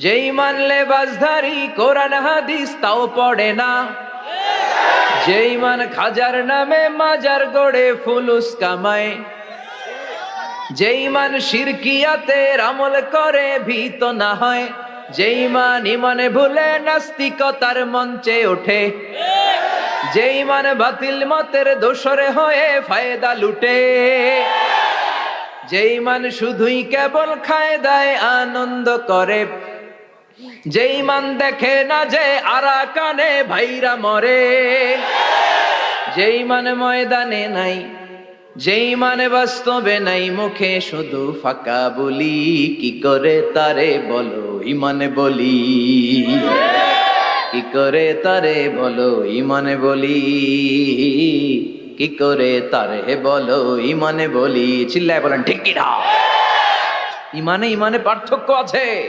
যেই মানলে বাজধারী কোরআন হাদিস তাও পড়ে না, যেই মান খাজার নামে মাজার গড়ে ফুলুস কামায়, যেই মান শিরকিয়াতের আমল করে ভীত না হয়, যেই মান ইমানে ভুলে নাস্তিকতার মঞ্চে ওঠে, যেই মান বাতিল মতের দোসরে হয়ে ফায়দা লুটে, যেই মান শুধুই কেবল খায় দায় আনন্দ করে, যেই মান দেখে না যে আরাকানে ভাইরা মরে, যেই মান ময়দানে নাই, যেই মানে বাস্তবে নাই, মুখে শুধু ফাঁকা বলি, কি করে তারে বলো ইমানে বলি, কি করে তারে বলো ইমানে বলি, কি করে তারে বলো ইমানে বলি। চিল্লায় বলেন ঠিক কিনা? ইমানে পার্থক্য আছে।